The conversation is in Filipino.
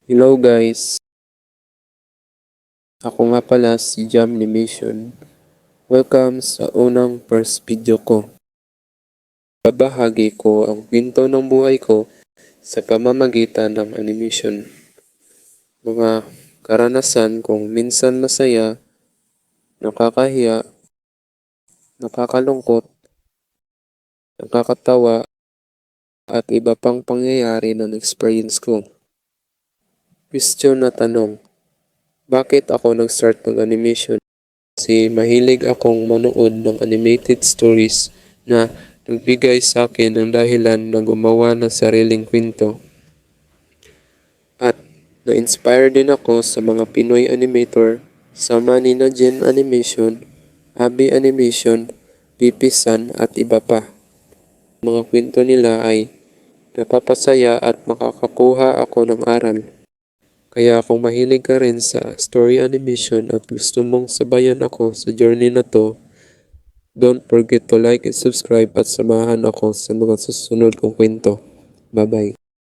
Hello guys, ako nga pala si Jam Animation. Welcome sa unang first video ko. Babahagi ko ang kwento ng buhay ko sa pamamagitan ng animation. Mga karanasan kung minsan masaya, nakakahiya, nakakalungkot, nakakatawa, at iba pang pangyayari ng experience ko. Question na tanong, bakit ako nag-start mag-animation? Kasi mahilig akong manood ng animated stories na nagbigay sa akin ng dahilan na gumawa ng sariling kwento. At na-inspire din ako sa mga Pinoy animator sama ni na Gen Animation, Abi Animation, PP San at iba pa. Mga kwento nila ay napapasaya at makakakuha ako ng aral. Kaya kung mahilig ka rin sa story animation at gusto mong sabayan ako sa journey na to, don't forget to like and subscribe at samahan ako sa mga susunod kong kwento. Bye-bye.